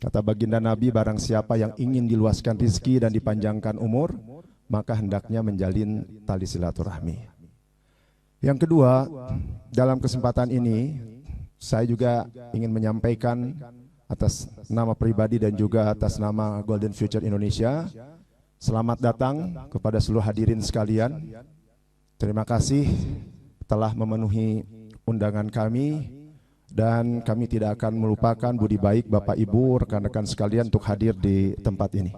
Kata baginda Nabi, barang siapa yang ingin diluaskan rizki dan dipanjangkan umur, maka hendaknya menjalin tali silaturahmi. Yang kedua, dalam kesempatan ini saya juga ingin menyampaikan atas nama pribadi dan juga atas nama Golden Future Indonesia, selamat datang kepada seluruh hadirin sekalian. Terima kasih telah memenuhi undangan kami, dan kami tidak akan melupakan budi baik Bapak Ibu, rekan-rekan sekalian untuk hadir di tempat ini.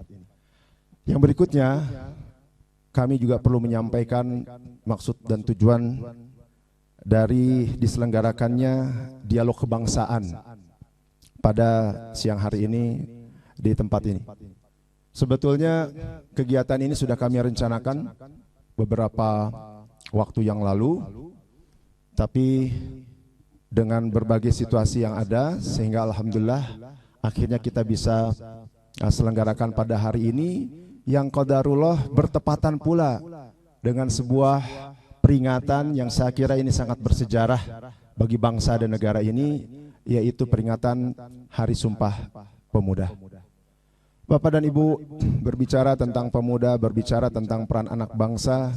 Yang berikutnya, kami juga perlu menyampaikan maksud dan tujuan dari diselenggarakannya dialog kebangsaan pada siang hari ini di tempat ini. Sebetulnya kegiatan ini sudah kami rencanakan beberapa waktu yang lalu, tapi dengan berbagai situasi yang ada sehingga alhamdulillah akhirnya kita bisa selenggarakan pada hari ini, yang qadarullah bertepatan pula dengan sebuah peringatan yang saya kira ini sangat bersejarah bagi bangsa dan negara ini, yaitu peringatan Hari Sumpah Pemuda. Bapak dan Ibu, berbicara tentang pemuda, berbicara tentang peran anak bangsa,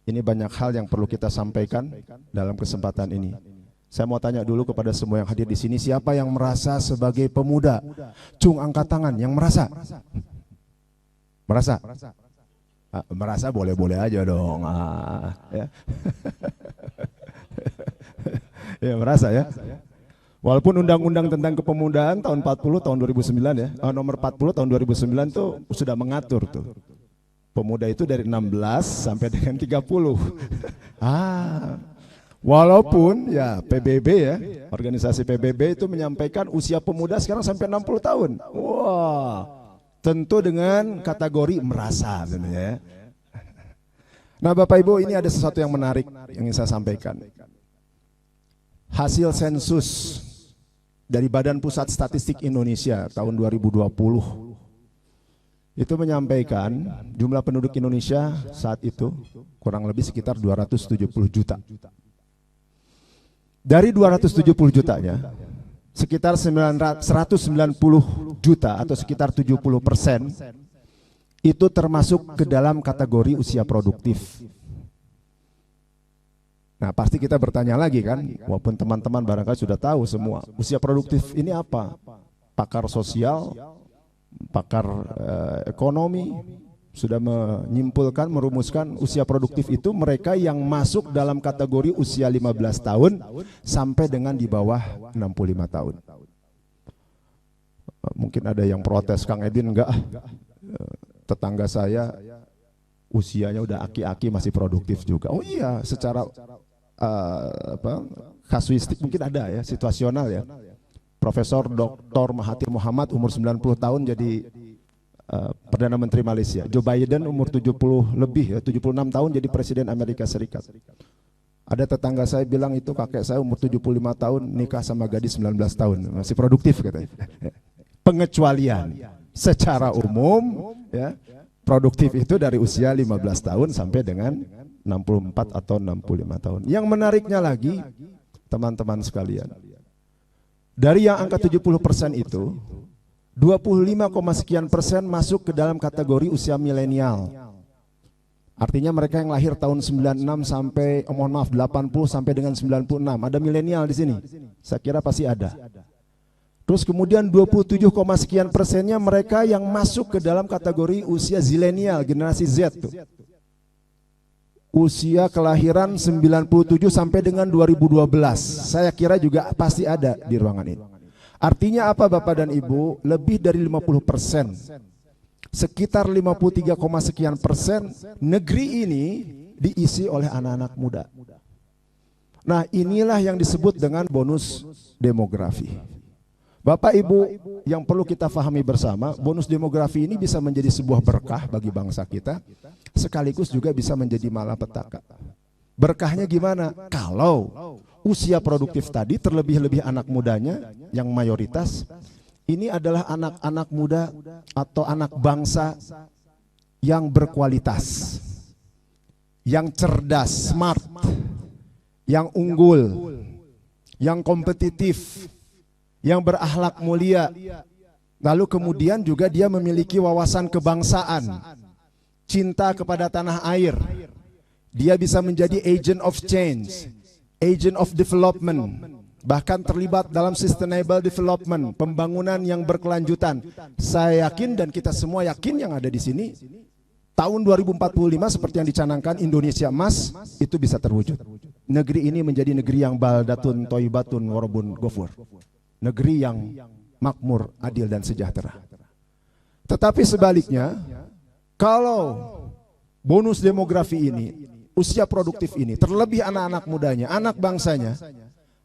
ini banyak hal yang perlu kita sampaikan dalam kesempatan ini. Saya mau tanya dulu kepada semua yang hadir di sini, siapa yang merasa sebagai pemuda? Cung, angkat tangan yang merasa. Merasa? Merasa boleh-boleh aja dong. Ya. Ya, merasa ya. Walaupun undang-undang tentang kepemudaan tahun 40 tahun 2009 ya, nomor 40 tahun 2009 tuh sudah mengatur tuh. Pemuda itu dari 16 sampai dengan 30. Walaupun ya PBB ya, organisasi PBB itu menyampaikan usia pemuda sekarang sampai 60 tahun. Wah. Tentu dengan kategori merasa ya. Nah Bapak Ibu, ini ada sesuatu yang menarik yang ingin saya sampaikan. Hasil sensus dari Badan Pusat Statistik Indonesia tahun 2020 itu menyampaikan jumlah penduduk Indonesia saat itu kurang lebih sekitar 270 juta. Dari 270 jutanya, sekitar 190 juta atau sekitar 70% itu termasuk ke dalam kategori usia produktif. Nah pasti kita bertanya lagi kan, walaupun teman-teman barangkali sudah tahu semua, usia produktif ini apa? Pakar sosial, pakar ekonomi sudah menyimpulkan, merumuskan usia produktif itu mereka yang masuk dalam kategori usia 15 tahun sampai dengan di bawah 65 tahun. Mungkin ada yang protes, Kang Edin, enggak, tetangga saya usianya udah aki-aki masih produktif juga. Oh iya, secara kasuistik mungkin ada ya, situasional ya. Profesor Dr. Mahathir Mohamad umur 90 tahun jadi Perdana Menteri Malaysia. Joe Biden umur 70 lebih ya, 76 tahun jadi Presiden Amerika Serikat. Ada tetangga saya bilang itu kakek saya umur 75 tahun nikah sama gadis 19 tahun, masih produktif katanya. Pengecualian secara umum ya, produktif itu dari usia 15 tahun sampai dengan 64 atau 65 tahun. Yang menariknya lagi teman-teman sekalian, dari yang angka 70% itu 25, sekian persen masuk ke dalam kategori usia milenial. Artinya mereka yang lahir tahun 96 sampai 80 sampai dengan 96. Ada milenial di sini. Saya kira pasti ada. Terus kemudian 27, sekian persennya mereka yang masuk ke dalam kategori usia zilenial, generasi Z tuh. Usia kelahiran 97 sampai dengan 2012. Saya kira juga pasti ada di ruangan ini. Artinya apa Bapak dan Ibu? Lebih dari 50%, sekitar 53, sekian persen negeri ini diisi oleh anak-anak muda. Nah inilah yang disebut dengan bonus demografi. Bapak Ibu, yang perlu kita pahami bersama, bonus demografi ini bisa menjadi sebuah berkah bagi bangsa kita, sekaligus juga bisa menjadi malapetaka. Berkahnya gimana? Kalau usia produktif tadi terlebih-lebih anak mudanya yang mayoritas ini adalah anak-anak muda atau anak bangsa yang berkualitas, yang cerdas, smart, yang unggul, yang kompetitif, yang berakhlak mulia, Lalu kemudian juga dia memiliki wawasan kebangsaan, cinta kepada tanah air. Dia bisa menjadi agent of change, agent of development, bahkan terlibat dalam sustainable development, pembangunan yang berkelanjutan. Saya yakin dan kita semua yakin yang ada di sini, tahun 2045 seperti yang dicanangkan Indonesia Emas itu bisa terwujud. Negeri ini menjadi negeri yang baldatun toibatun warabun gofur. Negeri yang makmur, adil dan sejahtera. Tetapi sebaliknya, kalau bonus demografi ini, usia produktif ini, terlebih anak-anak mudanya, anak bangsanya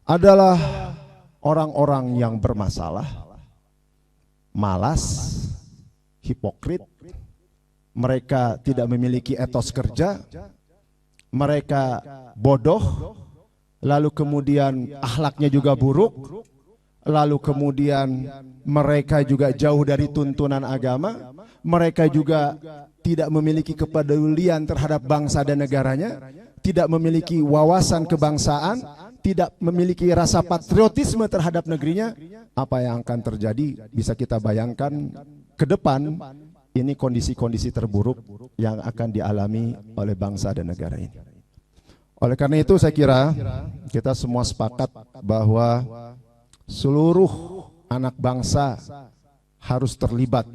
adalah orang-orang yang bermasalah, malas, hipokrit, mereka tidak memiliki etos kerja, mereka bodoh, lalu kemudian akhlaknya juga buruk, lalu kemudian mereka juga jauh dari tuntunan agama, mereka juga tidak memiliki kepedulian terhadap bangsa dan negaranya, tidak memiliki wawasan kebangsaan, tidak memiliki rasa patriotisme terhadap negerinya. Apa yang akan terjadi bisa kita bayangkan ke depan. Ini kondisi-kondisi terburuk yang akan dialami oleh bangsa dan negara ini. Oleh karena itu saya kira kita semua sepakat bahwa seluruh anak bangsa harus terlibat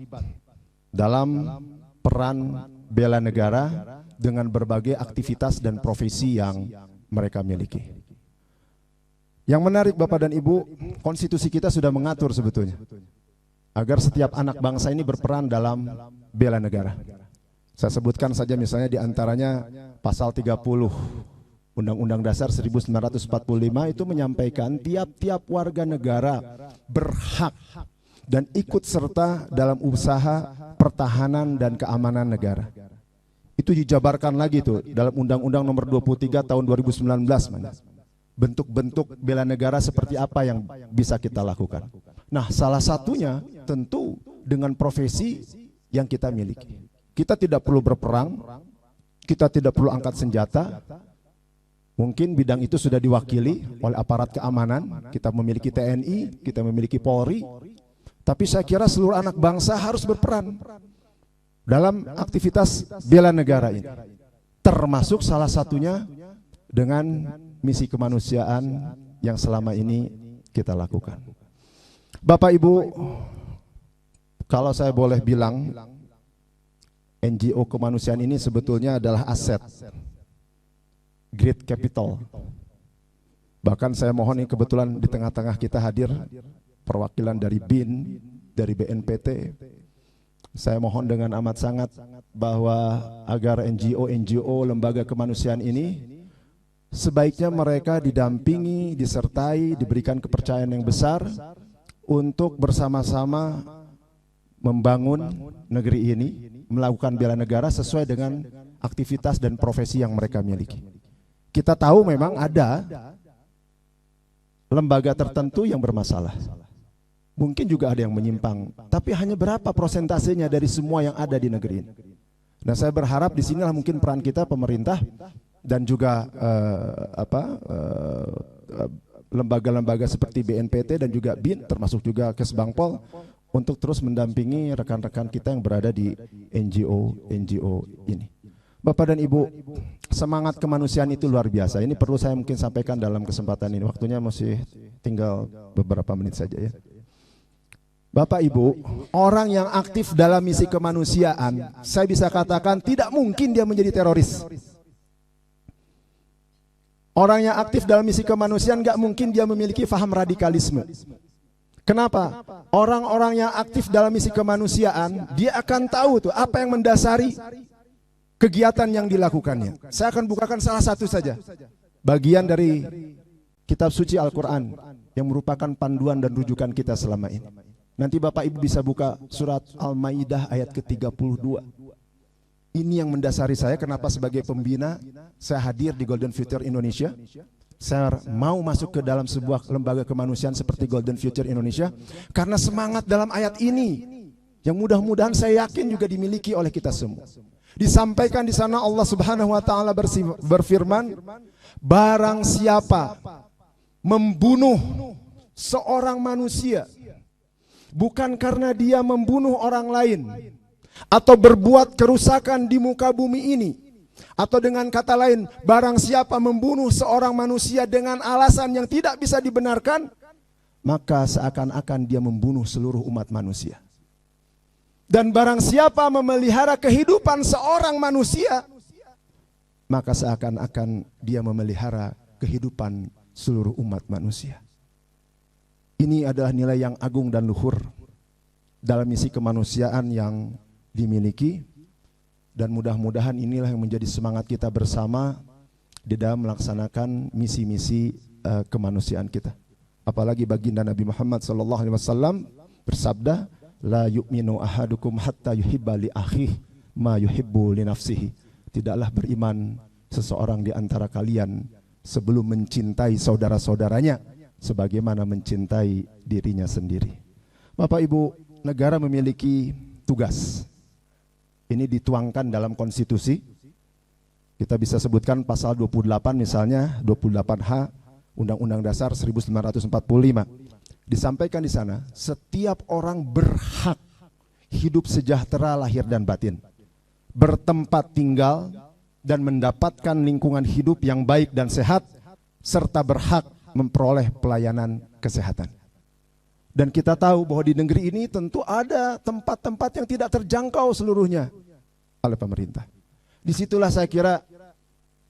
dalam peran bela negara dengan berbagai aktivitas dan profesi yang mereka miliki. Yang menarik Bapak dan Ibu, konstitusi kita sudah mengatur sebetulnya agar setiap anak bangsa ini berperan dalam bela negara. Saya sebutkan saja misalnya di antaranya pasal 30 Undang-Undang Dasar 1945 itu menyampaikan tiap-tiap warga negara berhak dan ikut serta dalam usaha pertahanan dan keamanan negara. Itu dijabarkan lagi tuh dalam Undang-Undang nomor 23 tahun 2019. Bentuk-bentuk bela negara seperti apa yang bisa kita lakukan. Nah, salah satunya tentu dengan profesi yang kita miliki. Kita tidak perlu berperang, kita tidak perlu angkat senjata. Mungkin bidang itu sudah diwakili oleh aparat keamanan. Kita memiliki TNI, kita memiliki Polri. Tapi saya kira seluruh anak bangsa harus berperan dalam aktivitas bela negara ini. Termasuk salah satunya dengan misi kemanusiaan yang selama ini kita lakukan. Bapak Ibu, kalau saya boleh bilang, NGO kemanusiaan ini sebetulnya adalah aset, great capital. Bahkan saya mohon ini kebetulan di tengah-tengah kita hadir perwakilan dari BIN, dari BNPT. Saya mohon dengan amat sangat bahwa agar NGO lembaga kemanusiaan ini sebaiknya mereka didampingi, disertai, diberikan kepercayaan yang besar untuk bersama-sama membangun negeri ini, melakukan bela negara sesuai dengan aktivitas dan profesi yang mereka miliki. Kita tahu memang ada lembaga tertentu yang bermasalah. Mungkin juga ada yang menyimpang, tapi hanya berapa persentasenya dari semua yang ada di negeri ini. Nah, saya berharap di sinilah mungkin peran kita pemerintah dan juga lembaga-lembaga seperti BNPT dan juga BIN, termasuk juga Kesbangpol, untuk terus mendampingi rekan-rekan kita yang berada di NGO ini. Bapak dan Ibu, semangat kemanusiaan itu luar biasa. Ini perlu saya mungkin sampaikan dalam kesempatan ini. Waktunya masih tinggal beberapa menit saja ya. Bapak Ibu, orang yang aktif dalam misi kemanusiaan, saya bisa katakan tidak mungkin dia menjadi teroris. Orang yang aktif dalam misi kemanusiaan gak mungkin dia memiliki faham radikalisme. Kenapa? Orang-orang yang aktif dalam misi kemanusiaan, dia akan tahu tuh apa yang mendasari kegiatan yang dilakukannya. Saya akan bukakan salah satu saja, bagian dari kitab suci Al-Quran yang merupakan panduan dan rujukan kita selama ini. Nanti Bapak Ibu bisa buka surat Al-Maidah ayat ke-32. Ini yang mendasari saya kenapa sebagai pembina saya hadir di Golden Future Indonesia. Saya mau masuk ke dalam sebuah lembaga kemanusiaan seperti Golden Future Indonesia karena semangat dalam ayat ini yang mudah-mudahan saya yakin juga dimiliki oleh kita semua. Disampaikan di sana Allah Subhanahu wa taala berfirman, barang siapa membunuh seorang manusia bukan karena dia membunuh orang lain atau berbuat kerusakan di muka bumi ini, atau dengan kata lain, barang siapa membunuh seorang manusia dengan alasan yang tidak bisa dibenarkan, maka seakan-akan dia membunuh seluruh umat manusia. Dan barang siapa memelihara kehidupan seorang manusia, maka seakan-akan dia memelihara kehidupan seluruh umat manusia. Ini adalah nilai yang agung dan luhur dalam misi kemanusiaan yang dimiliki, dan mudah-mudahan inilah yang menjadi semangat kita bersama di dalam melaksanakan misi-misi kemanusiaan kita. Apalagi baginda Nabi Muhammad SAW bersabda, la yu'minu ahadukum hatta yuhibba li akhihi ma yuhibbu li nafsihi. Tidaklah beriman seseorang di antara kalian sebelum mencintai saudara-saudaranya sebagaimana mencintai dirinya sendiri. Bapak Ibu, negara memiliki tugas. Ini dituangkan dalam konstitusi. Kita bisa sebutkan pasal 28 misalnya, 28H Undang-Undang Dasar 1945. Disampaikan di sana, setiap orang berhak hidup sejahtera lahir dan batin, bertempat tinggal dan mendapatkan lingkungan hidup yang baik dan sehat, serta berhak memperoleh pelayanan kesehatan. Dan kita tahu bahwa di negeri ini tentu ada tempat-tempat yang tidak terjangkau seluruhnya oleh pemerintah. Disitulah saya kira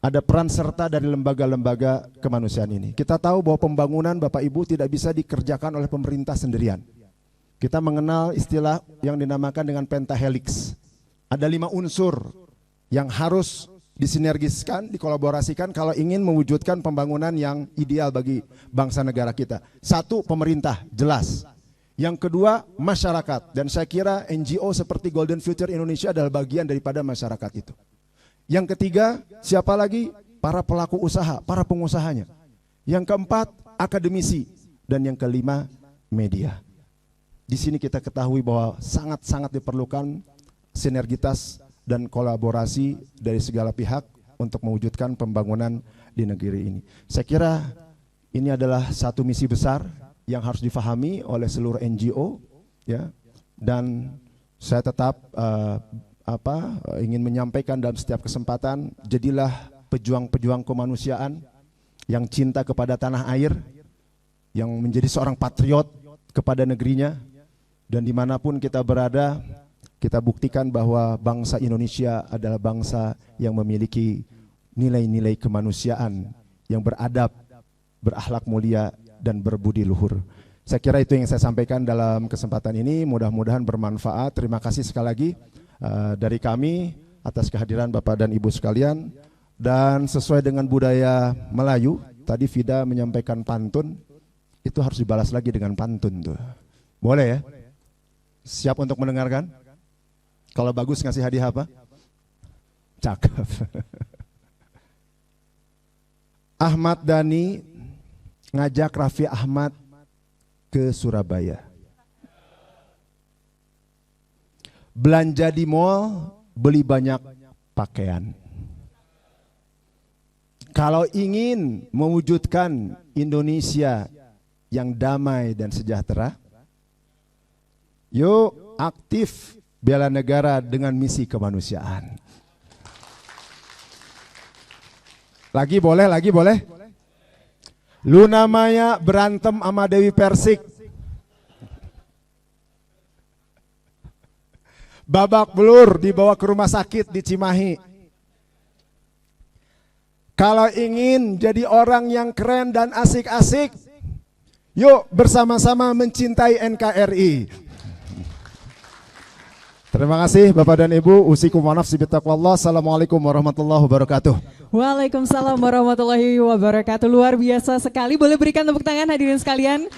ada peran serta dari lembaga-lembaga kemanusiaan ini. Kita tahu bahwa pembangunan Bapak Ibu tidak bisa dikerjakan oleh pemerintah sendirian. Kita mengenal istilah yang dinamakan dengan pentahelix. Ada 5 unsur yang harus disinergiskan, dikolaborasikan kalau ingin mewujudkan pembangunan yang ideal bagi bangsa negara kita. 1, pemerintah, jelas. Yang kedua, masyarakat. Dan saya kira NGO seperti Golden Future Indonesia adalah bagian daripada masyarakat itu. Yang ketiga, siapa lagi? Para pelaku usaha, para pengusahanya. Yang keempat, akademisi. Dan yang kelima, media. Di sini kita ketahui bahwa sangat-sangat diperlukan sinergitas dan kolaborasi dari segala pihak untuk mewujudkan pembangunan di negeri ini. Saya kira ini adalah satu misi besar yang harus difahami oleh seluruh NGO, ya. Dan saya tetap ingin menyampaikan dalam setiap kesempatan, jadilah pejuang-pejuang kemanusiaan yang cinta kepada tanah air, yang menjadi seorang patriot kepada negerinya, dan dimanapun kita berada, kita buktikan bahwa bangsa Indonesia adalah bangsa yang memiliki nilai-nilai kemanusiaan yang beradab, berakhlak mulia, dan berbudi luhur. Saya kira itu yang saya sampaikan dalam kesempatan ini, mudah-mudahan bermanfaat. Terima kasih sekali lagi dari kami atas kehadiran Bapak dan Ibu sekalian. Dan sesuai dengan budaya Melayu, tadi Vida menyampaikan pantun, itu harus dibalas lagi dengan pantun tuh. Boleh ya? Siap untuk mendengarkan? Kalau bagus ngasih hadiah apa? Cakep. Ahmad Dhani ngajak Raffi Ahmad ke Surabaya. Belanja di mall, beli banyak pakaian. Kalau ingin mewujudkan Indonesia yang damai dan sejahtera, yuk aktif bela negara dengan misi kemanusiaan. Lagi boleh? Luna Maya berantem sama Dewi Persik. Babak belur dibawa ke rumah sakit di Cimahi. Kalau ingin jadi orang yang keren dan asik-asik, yuk bersama-sama mencintai NKRI. Terima kasih Bapak dan Ibu. Usikum wa nafsi bittaqwallah. Assalamualaikum warahmatullahi wabarakatuh. Waalaikumsalam warahmatullahi wabarakatuh. Luar biasa sekali. Boleh berikan tepuk tangan hadirin sekalian